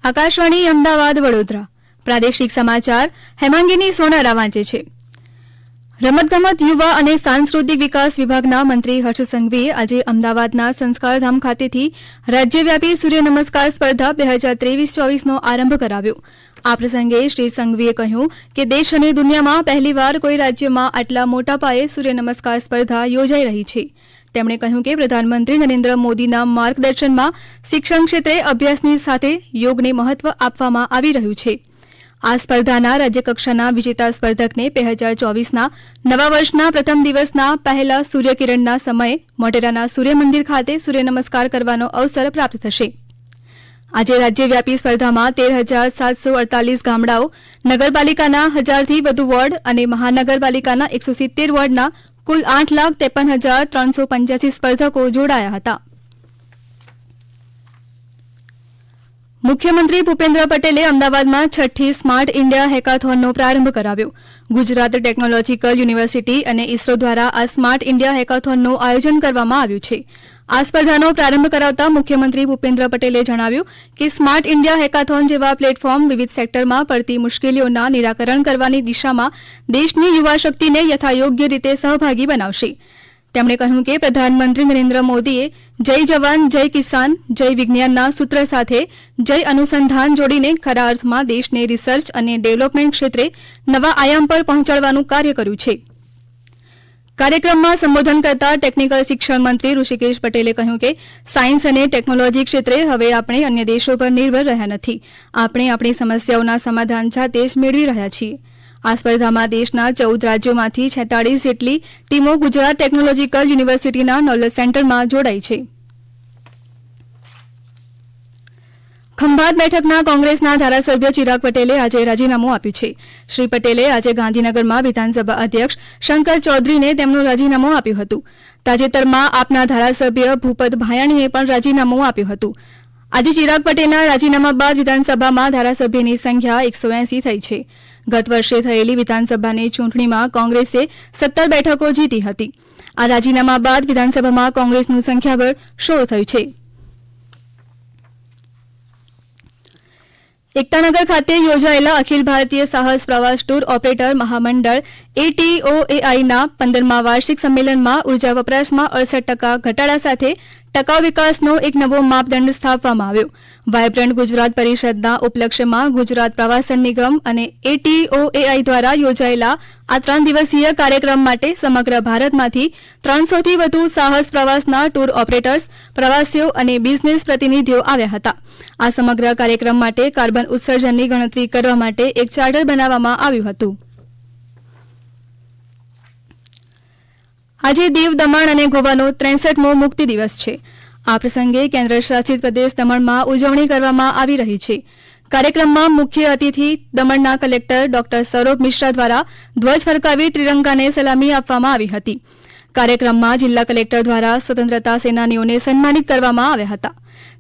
આકાશવાણી અમદાવાદ વડોદરા પ્રાદેશિક સમાચાર હેમાંગીની સોનારા વાંચે છે. રમતગમત યુવા અને સાંસ્કૃતિક વિકાસ વિભાગના મંત્રી હર્ષ સંઘવીએ આજે અમદાવાદના સંસ્કારધામ ખાતેથી રાજ્યવ્યાપી સૂર્ય નમસ્કાર સ્પર્ધા 2023-24નો આરંભ કરાવ્યો. આ પ્રસંગે શ્રી સંઘવીએ કહ્યું કે દેશ અને દુનિયામાં પહેલીવાર કોઈ રાજ્યમાં આટલા મોટા પાયે સૂર્ય નમસ્કાર સ્પર્ધા યોજાઈ રહી છે. તેમણે કહ્યું કે પ્રધાનમંત્રી નરેન્દ્ર મોદીના માર્ગદર્શનમાં શિક્ષણ ક્ષેત્રે અભ્યાસની સાથે યોગને મહત્વ આપવામાં આવી રહ્યું છે. આ સ્પર્ધાના રાજ્યકક્ષાના વિજેતા સ્પર્ધકને 2024ના નવા વર્ષના પ્રથમ દિવસના પહેલા સૂર્યકિરણના સમયે મોટેરાના સૂર્યમંદિર ખાતે સૂર્ય નમસ્કાર કરવાનો અવસર પ્રાપ્ત થશે. આજે રાજ્યવ્યાપી સ્પર્ધામાં 13,748 ગામડાઓ, નગરપાલિકાના 1000થી વધુ વોર્ડ અને મહાનગરપાલિકાના 170 વોર્ડના કુલ 8,53,385 સ્પર્ધકો જોડાયા હતા. મુખ્યમંત્રી ભૂપેન્દ્ર પટેલે અમદાવાદમાં 6ઠ્ઠી સ્માર્ટ ઇન્ડિયા હેકાથોનનો પ્રારંભ કરાવ્યો. ગુજરાત ટેકનોલોજીકલ યુનિવર્સિટી અને ઇસરો દ્વારા આ સ્માર્ટ ઇન્ડિયા હેકાથોનનું આયોજન કરવામાં આવ્યું છે. આ સ્પર્ધાનો પ્રારંભ કરાવતા મુખ્યમંત્રી ભૂપેન્દ્ર પટેલે જણાવ્યું કે સ્માર્ટ ઇન્ડિયા હેકાથોન જેવા પ્લેટફોર્મ વિવિધ સેક્ટરમાં પડતી મુશ્કેલીઓના નિરાકરણ કરવાની દિશામાં દેશની યુવા શક્તિને યથાયોગ્ય રીતે સહભાગી બનાવશે. તેમણે કહ્યું કે પ્રધાનમંત્રી નરેન્દ્ર મોદીએ જય જવાન જય કિસાન જય વિજ્ઞાનના સૂત્ર સાથે જય અનુસંધાન જોડીને ખરા અર્થમાં દેશને રિસર્ચ અને ડેવલપમેન્ટ ક્ષેત્રે નવા આયામ પર પહોંચાડવાનું કાર્ય કર્યું છે. કાર્યક્રમમાં સંબોધન કરતા ટેકનિકલ શિક્ષણ મંત્રી ઋષિકેશ પટેલે કહ્યું કે સાયન્સ અને ટેકનોલોજી ક્ષેત્રે હવે આપણે અન્ય દેશો પર નિર્ભર રહ્યા નથી. આપણે આપણી સમસ્યાઓના સમાધાન જાતે જ મેળવી રહ્યા છીએ. આ સ્પર્ધામાં દેશના 14 રાજ્યોમાંથી 46 જેટલી ટીમો ગુજરાત ટેકનોલોજીકલ યુનિવર્સિટીના નોલેજ સેન્ટરમાં જોડાઈ છે. ખંભાત બેઠકના કોંગ્રેસના ધારાસભ્ય ચિરાગ પટેલે આજે રાજીનામું આપ્યું છે. શ્રી પટેલે આજે ગાંધીનગરમાં વિધાનસભા અધ્યક્ષ શંકર ચૌધરીને તેમનું રાજીનામું આપ્યું હતું. તાજેતરમાં આપના ધારાસભ્ય ભૂપત ભાયાણીએ પણ રાજીનામું આપ્યું હતું. આજે ચિરાગ પટેલના રાજીનામા બાદ વિધાનસભામાં ધારાસભ્યની સંખ્યા 180 થઈ છે. ગત વર્ષે થયેલી વિધાનસભાની ચૂંટણીમાં કોંગ્રેસે 17 બેઠકો જીતી હતી. આ રાજીનામા બાદ વિધાનસભામાં કોંગ્રેસનું સંખ્યાબળ 16 થયું છે. એકતાનગર ખાતે યોજાયેલા અખિલ ભારતીય સાહસ પ્રવાસ ટૂર ઓપરેટર મહામંડળ ATOAIના 15મા વાર્ષિક સંમેલનમાં ઉર્જા વપરાશમાં 68% ઘટાડા સાથે ટકાઉ વિકાસનો એક નવો માપદંડ સ્થાપવામાં આવ્યો. વાયબ્રન્ટ ગુજરાત પરિષદના ઉપલક્ષ્યમાં ગુજરાત પ્રવાસન નિગમ અને ATOAI દ્વારા યોજાયેલા આ 3 દિવસીય કાર્યક્રમ માટે સમગ્ર ભારતમાંથી 300થી વધુ સાહસ પ્રવાસના ટૂર ઓપરેટર્સ, પ્રવાસીઓ અને બિઝનેસ પ્રતિનિધિઓ આવ્યા હતા. આ સમગ્ર કાર્યક્રમ માટે કાર્બન ઉત્સર્જનની ગણતરી કરવા માટે એક ચાર્ટર બનાવવામાં આવ્યું હતું. આજે દીવ, દમણ અને ગોવાનો 63મો મુક્તિ દિવસ છે. આ પ્રસંગે કેન્દ્ર શાસિત પ્રદેશ દમણમાં ઉજવણી કરવામાં આવી રહી છે. કાર્યક્રમમાં મુખ્ય અતિથિ દમણના કલેક્ટર ડોક્ટર સૌરભ મિશ્રા દ્વારા ધ્વજ ફરકાવી ત્રિરંગાને સલામી આપવામાં આવી હતી. કાર્યક્રમમાં જિલ્લા કલેક્ટર દ્વારા સ્વતંત્રતા સેનાનીઓને સન્માનિત કરવામાં આવ્યા હતા.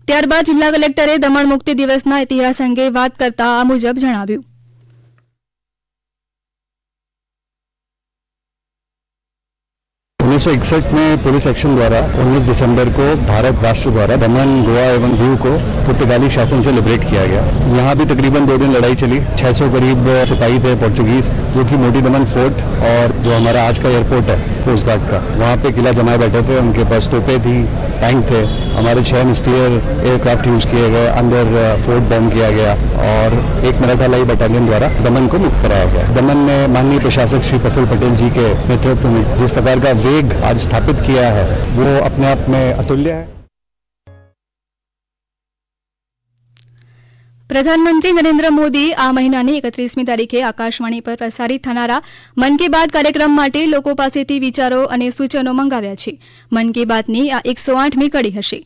ત્યારબાદ જિલ્લા કલેક્ટરે દમણ મુક્તિ દિવસના ઇતિહાસ અંગે વાત કરતા આ મુજબ જણાવ્યું. 1961 में पुलिस एक्शन द्वारा 19 दिसंबर को भारत राष्ट्र द्वारा दमन, गोवा एवं दीव को पुर्तगाली शासन से लिबरेट किया गया. यहाँ भी तकरीबन 2 दिन लड़ाई चली. 600 करीब सिपाही थे पोर्चुगीज, जो कि मोटी दमन फोर्ट और जो हमारा आज का एयरपोर्ट है कोस्ट गार्ड का, वहाँ पे किला जमाए बैठे थे. उनके पास तोपें थी, टैंक थे. हमारे 6 मिस्टियर एयरक्राफ्ट यूज किए गए, अंदर फोर्ट बॉम्ब किया गया और एक मराठा लाई बटालियन द्वारा दमन को मुक्त कराया गया. दमन में माननीय प्रशासक श्री प्रफुल्ल पटेल जी के नेतृत्व में जिस प्रकार का वेग आज स्थापित किया है वो अपने आप में अतुल्य है. પ્રધાનમંત્રી નરેન્દ્ર મોદી આ મહિનાની 31મી તારીખે આકાશવાણી પર પ્રસારિત થનારા મન કી બાત કાર્યક્રમ માટે લોકો પાસેથી વિચારો અને સૂચનો મંગાવ્યા છે. મન કી બાતની આ 108મી કડી હશે.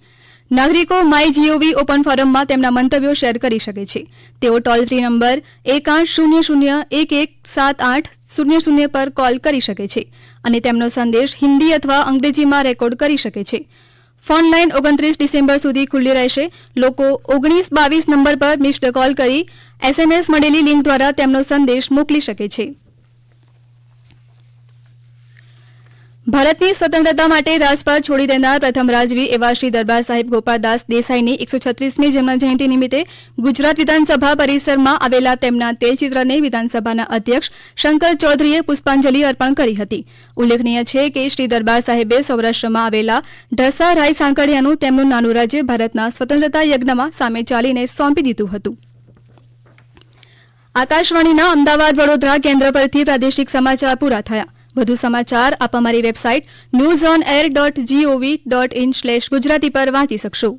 નાગરિકો માય જીઓવી ઓપન ફોરમમાં તેમના મંતવ્યો શેર કરી શકે છે. તેઓ ટોલ ફ્રી નંબર 1800117800 પર કોલ કરી શકે છે અને તેમનો સંદેશ હિન્દી અથવા અંગ્રેજીમાં રેકોર્ડ કરી શકે છે. ફોન લાઇન 29 ડિસેમ્બર સુધી ખુલ્લી રહેશે. લોકો 1922 નંબર પર મિસ્ડ કોલ કરી SMS મળેલી લિંક દ્વારા તેમનો સંદેશ મોકલી શકે છે. ભારતની સ્વતંત્રતા માટે રાજપાટ છોડી દેનાર પ્રથમ રાજવી એવા શ્રી દરબાર સાહિબ ગોપાળદાસ દેસાઈની 136મી જન્મજયંતિ નિમિત્તે ગુજરાત વિધાનસભા પરિસરમાં આવેલા તેમના તેલચિત્રને વિધાનસભાના અધ્યક્ષ શંકર ચૌધરીએ પુષ્પાંજલિ અર્પણ કરી હતી. ઉલ્લેખનીય છે કે શ્રી દરબાર સાહેબે સૌરાષ્ટ્રમાં આવેલા ઢસા રાય સાંકળિયાનું તેમનું નાનું રાજ્ય ભારતના સ્વતંત્રતા યજ્ઞમાં સામે ચાલીને સોંપી દીધું હતું. આકાશવાણીના અમદાવાદ વડોદરા કેન્દ્ર પરથી પ્રાદેશિક સમાચાર પૂરા થયા. વધુ સમાચાર આપ અમારી વેબસાઇટ newsonair.gov.in/ગુજરાતી પર વાંચી શકશો.